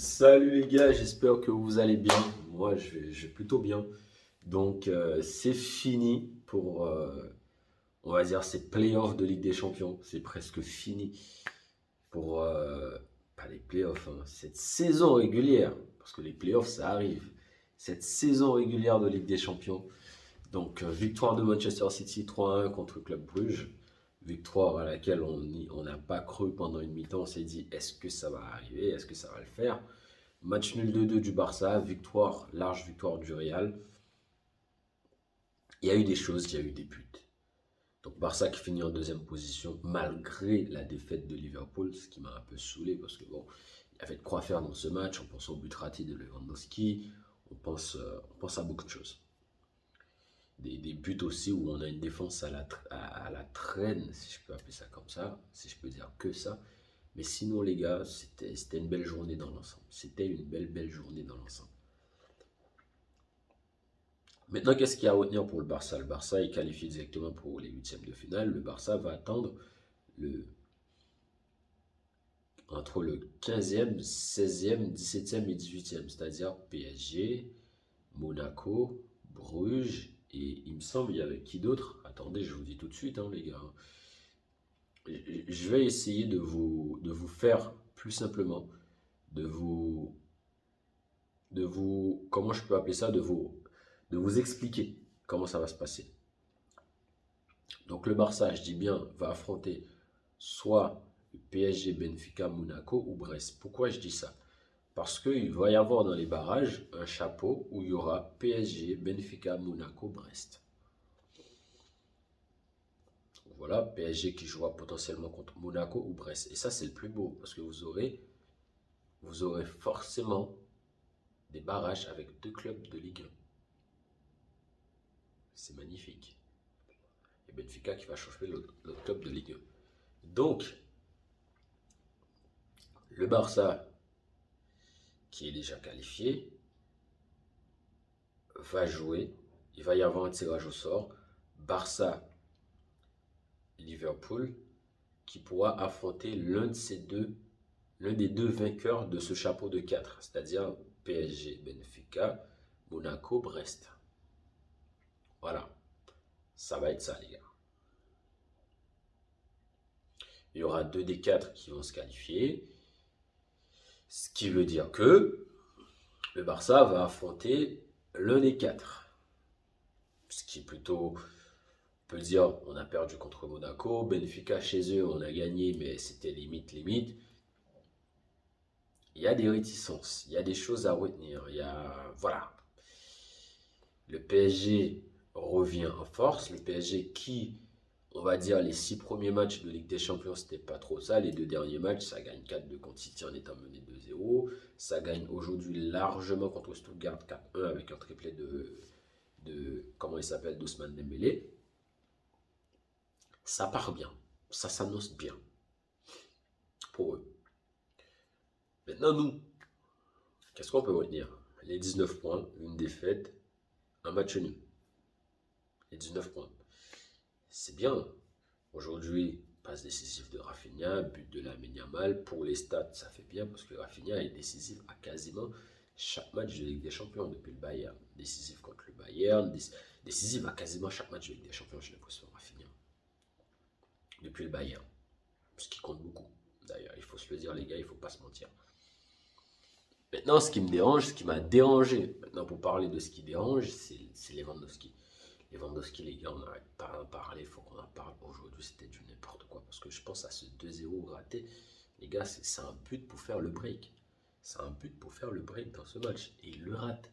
Salut les gars, j'espère que vous allez bien. Moi, je vais plutôt bien. Donc, c'est fini pour, on va dire, ces playoffs de Ligue des Champions. C'est presque fini pour, pas les playoffs, hein, cette saison régulière. Parce que les playoffs, ça arrive. Cette saison régulière de Ligue des Champions. Donc, victoire de Manchester City 3-1 contre Club Brugge. Victoire à laquelle on n'a pas cru pendant une mi-temps. On s'est dit, est-ce que ça va arriver? Est-ce que ça va le faire? Match nul 2-2 du Barça, victoire, large victoire du Real. Il y a eu des choses, il y a eu des buts. Donc Barça qui finit en deuxième position malgré la défaite de Liverpool, ce qui m'a un peu saoulé parce que bon, il y avait de quoi faire dans ce match. On pense au but raté de Lewandowski, on pense à beaucoup de choses. Des buts aussi où on a une défense à la traîne, si je peux appeler ça comme ça, si je peux dire que ça. Mais sinon les gars, c'était une belle journée dans l'ensemble. C'était une belle journée dans l'ensemble. Maintenant, qu'est-ce qu'il y a à retenir pour le Barça? Le Barça est qualifié directement pour les huitièmes de finale. Le Barça va attendre le, entre le 15e, 16e, 17e et 18e, c'est-à-dire PSG, Monaco, Bruges, et il me semble, il y avait qui d'autre? Attendez, je vous dis tout de suite, hein, les gars. Je vais essayer de vous faire plus simplement, de vous, comment je peux appeler ça, de vous expliquer comment ça va se passer. Donc le Barça, je dis bien, va affronter soit le PSG, Benfica, Monaco ou Brest. Pourquoi je dis ça? Parce qu'il va y avoir dans les barrages un chapeau où il y aura PSG, Benfica, Monaco, Brest. Voilà, PSG qui jouera potentiellement contre Monaco ou Brest. Et ça, c'est le plus beau parce que vous aurez forcément des barrages avec deux clubs de Ligue 1. C'est magnifique. Et Benfica qui va chauffer l'autre club de Ligue 1. Donc, le Barça, qui est déjà qualifié, va jouer. Il va y avoir un tirage au sort. Barça, Liverpool, qui pourra affronter l'un des deux vainqueurs de ce chapeau de 4, c'est-à-dire PSG, Benfica, Monaco, Brest. Voilà, ça va être ça, les gars. Il y aura deux des quatre qui vont se qualifier, ce qui veut dire que le Barça va affronter l'un des quatre. Ce qui est plutôt, on peut dire, on a perdu contre Monaco, Benfica chez eux, on a gagné, mais c'était limite. Il y a des réticences, il y a des choses à retenir, voilà. Le PSG revient en force, le PSG qui, on va dire, les 6 premiers matchs de Ligue des Champions, c'était pas trop ça. Les deux derniers matchs, ça gagne 4-2 contre City en étant mené 2-0. Ça gagne aujourd'hui largement contre Stuttgart 4-1 avec un triplé comment il s'appelle, d'Ousmane Dembélé. Ça part bien, ça s'annonce bien pour eux. Maintenant, nous, qu'est-ce qu'on peut retenir? Les 19 points, une défaite, un match nul. Les 19 points. C'est bien. Aujourd'hui, passe décisif de Rafinha, but de Lamine Yamal. Pour les stats, ça fait bien parce que Rafinha est décisif à quasiment chaque match de Ligue des Champions depuis le Bayern. Décisif contre le Bayern, décisif à quasiment chaque match de Ligue des Champions, j'ai l'impression, Rafinha. Depuis le Bayern. Ce qui compte beaucoup. D'ailleurs, il faut se le dire, les gars, il ne faut pas se mentir. Maintenant, ce qui me dérange, ce qui m'a dérangé, maintenant pour parler de ce qui dérange, c'est Lewandowski. Lewandowski, les gars, on n'arrête pas d'en parler, il faut qu'on en parle. Aujourd'hui, c'était du n'importe quoi. Parce que je pense à ce 2-0 raté. Les gars, c'est un but pour faire le break. C'est un but pour faire le break dans ce match. Et il le rate.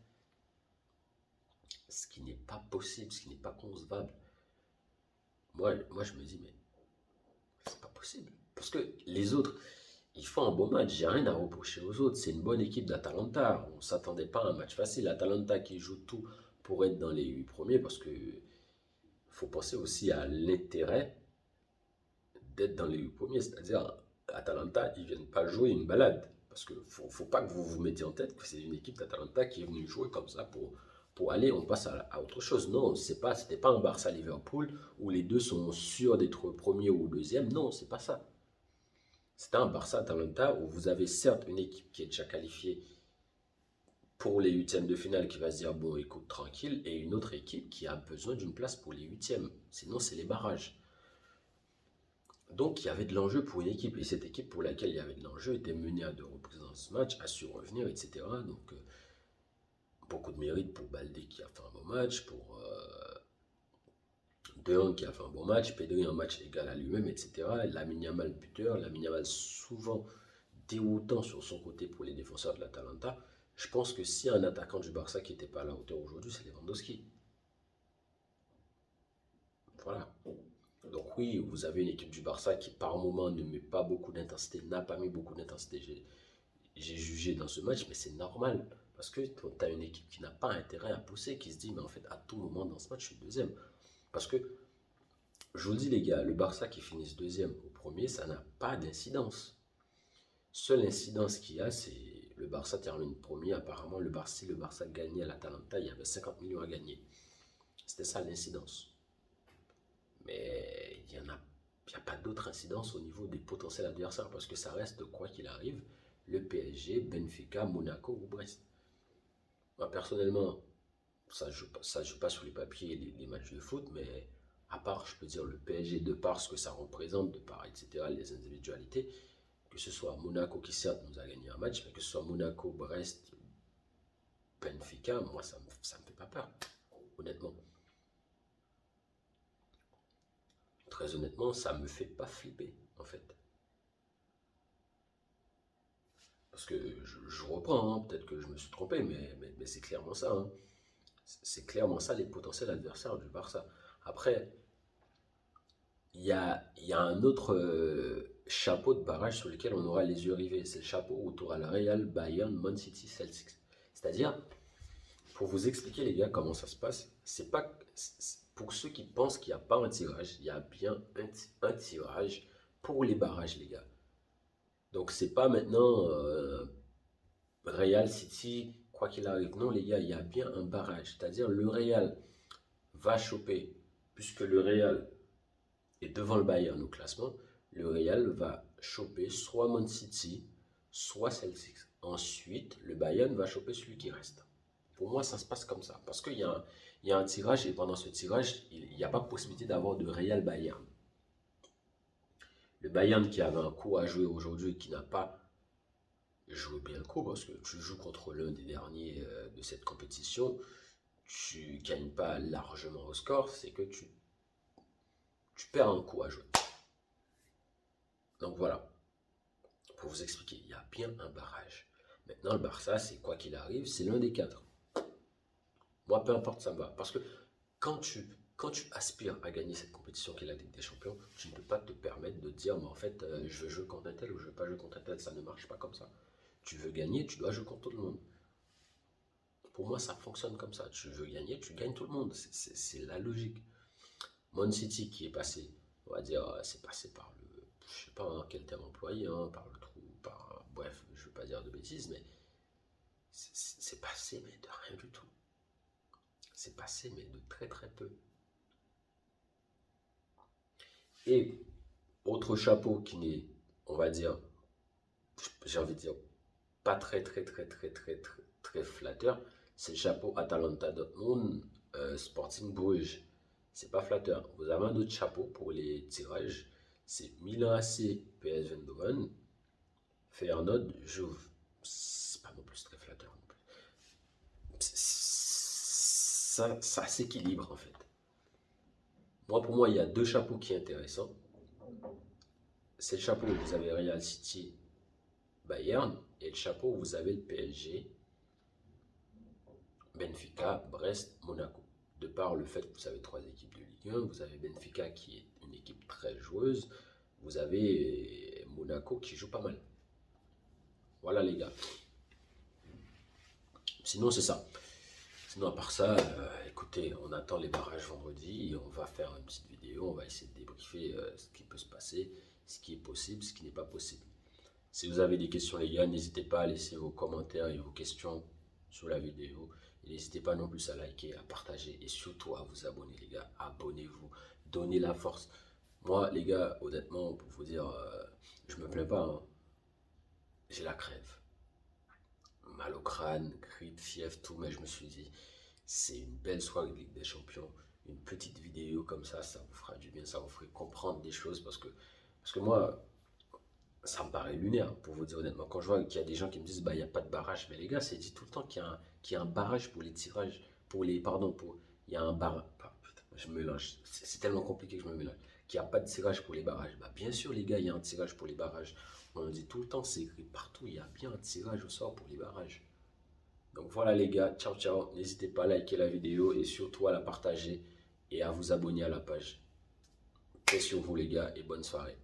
Ce qui n'est pas possible, ce qui n'est pas concevable. Moi, je me dis, mais c'est pas possible. Parce que les autres, ils font un bon match. J'ai rien à reprocher aux autres. C'est une bonne équipe d'Atalanta. On ne s'attendait pas à un match facile. Atalanta qui joue tout pour être dans les 8 premiers parce que faut penser aussi à l'intérêt d'être dans les 8 premiers. C'est-à-dire, Atalanta, ils ne viennent pas jouer une balade. Parce qu'il ne faut pas que vous vous mettiez en tête que c'est une équipe d'Atalanta qui est venue jouer comme ça pour aller, on passe à autre chose. Non, c'était pas un Barça-Liverpool où les deux sont sûrs d'être premier ou deuxième. Non, c'est pas ça. C'était un Barça-Atalanta où vous avez certes une équipe qui est déjà qualifiée pour les huitièmes de finale qui va se dire bon écoute tranquille et une autre équipe qui a besoin d'une place pour les huitièmes. Sinon c'est les barrages. Donc il y avait de l'enjeu pour une équipe et cette équipe pour laquelle il y avait de l'enjeu était menée à 2 reprises dans ce match, a su revenir, etc. Donc beaucoup de mérite pour Baldé qui a fait un bon match, pour De Jong qui a fait un bon match, Pedri un match égal à lui-même, etc. Lamine Yamal buteur, Lamine Yamal souvent déroutant sur son côté pour les défenseurs de l'Atalanta. Je pense que si un attaquant du Barça qui n'était pas à la hauteur aujourd'hui, c'est Lewandowski. Voilà. Donc oui, vous avez une équipe du Barça qui par moment ne met pas beaucoup d'intensité, n'a pas mis beaucoup d'intensité, j'ai jugé dans ce match, mais c'est normal. Parce que tu as une équipe qui n'a pas intérêt à pousser, qui se dit, mais en fait, à tout moment dans ce match, je suis deuxième. Parce que, je vous le dis les gars, le Barça qui finisse deuxième au premier, ça n'a pas d'incidence. Seule incidence qu'il y a, c'est le Barça termine premier. Apparemment, si le Barça gagnait à l'Atalanta, il y avait 50 millions à gagner. C'était ça l'incidence. Mais il n'y a pas d'autre incidence au niveau des potentiels adversaires parce que ça reste, quoi qu'il arrive, le PSG, Benfica, Monaco ou Brest. Moi, personnellement, ça ne joue pas sur les papiers les matchs de foot, mais à part, je peux dire, le PSG, de par ce que ça représente, de par, etc., les individualités, que ce soit Monaco qui certes nous a gagné un match, mais que ce soit Monaco, Brest, Benfica, moi ça me fait pas peur, honnêtement. Très honnêtement, ça me fait pas flipper, en fait. Parce que je reprends, hein, peut-être que je me suis trompé, mais c'est clairement ça. Hein. C'est clairement ça les potentiels adversaires du Barça. Après, il y a un autre chapeau de barrage sur lequel on aura les yeux rivés. C'est le chapeau où tu auras le Real, Bayern, Man City, Celtics. C'est-à-dire, pour vous expliquer les gars comment ça se passe, c'est pas pour ceux qui pensent qu'il n'y a pas un tirage, il y a bien un tirage pour les barrages les gars. Donc c'est pas maintenant Real City, quoi qu'il arrive. Non les gars, il y a bien un barrage. C'est-à-dire le Real va choper, puisque le Real est devant le Bayern au classement, le Real va choper soit Man City, soit Celtics. Ensuite, le Bayern va choper celui qui reste. Pour moi, ça se passe comme ça. Parce qu'il y a un tirage et pendant ce tirage, il n'y a pas possibilité d'avoir de Real Bayern. Le Bayern qui avait un coup à jouer aujourd'hui et qui n'a pas joué bien le coup parce que tu joues contre l'un des derniers de cette compétition, tu ne gagnes pas largement au score, c'est que tu perds un coup à jouer. Donc voilà, pour vous expliquer, il y a bien un barrage. Maintenant, le Barça, c'est quoi qu'il arrive, c'est l'un des quatre. Moi, peu importe, ça me va. Parce que quand tu aspires à gagner cette compétition qui est la Ligue des Champions, tu ne peux pas te permettre de dire, mais en fait, je veux jouer contre un tel ou je ne veux pas jouer contre un tel. Ça ne marche pas comme ça. Tu veux gagner, tu dois jouer contre tout le monde. Pour moi, ça fonctionne comme ça. Tu veux gagner, tu gagnes tout le monde. C'est la logique. Man City qui est passé, on va dire, c'est passé par le, je sais pas hein, quel terme employé, hein, par le trou, bref, je ne veux pas dire de bêtises, mais c'est passé, mais de rien du tout. C'est passé, mais de très très peu. Et autre chapeau qui n'est, on va dire, j'ai envie de dire, pas très flatteur, c'est le chapeau Atalanta Dortmund Sporting Bruges. C'est pas flatteur. Vous avez un autre chapeau pour les tirages, c'est Milan AC PS Eindhoven, Feyenoord Juve. C'est pas non plus très flatteur non plus. Ça s'équilibre en fait. Moi, pour moi, il y a deux chapeaux qui sont intéressants. C'est le chapeau où vous avez Real City, Bayern, et le chapeau où vous avez le PSG, Benfica, Brest, Monaco. De par le fait que vous avez trois équipes de Ligue 1, vous avez Benfica qui est une équipe très joueuse, vous avez Monaco qui joue pas mal. Voilà les gars. Sinon c'est ça. Sinon à part ça, écoutez, on attend les barrages vendredi et on va faire une petite vidéo, on va essayer de débriefer ce qui peut se passer, ce qui est possible, ce qui n'est pas possible. Si vous avez des questions les gars, n'hésitez pas à laisser vos commentaires et vos questions sous la vidéo. Et n'hésitez pas non plus à liker, à partager et surtout à vous abonner les gars. Abonnez-vous, donnez la force. Moi, les gars, honnêtement, pour vous dire, je me plains pas, hein. J'ai la crève. Mal au crâne, grippe, fièvre, tout, mais je me suis dit, c'est une belle soirée de Ligue des Champions. Une petite vidéo comme ça vous fera du bien, ça vous ferait comprendre des choses parce que moi, ça me paraît lunaire, pour vous dire honnêtement. Quand je vois qu'il y a des gens qui me disent, bah, il n'y a pas de barrage, mais les gars, c'est dit tout le temps qu'il y a un barrage pour les tirages, il y a un barrage, je me mélange, c'est tellement compliqué que je me mélange, qu'il n'y a pas de tirage pour les barrages. Bah, bien sûr, les gars, il y a un tirage pour les barrages. On le dit tout le temps, c'est écrit partout, il y a bien un tirage au sort pour les barrages. Donc voilà les gars, ciao ciao, n'hésitez pas à liker la vidéo et surtout à la partager et à vous abonner à la page. Paix sur vous les gars et bonne soirée.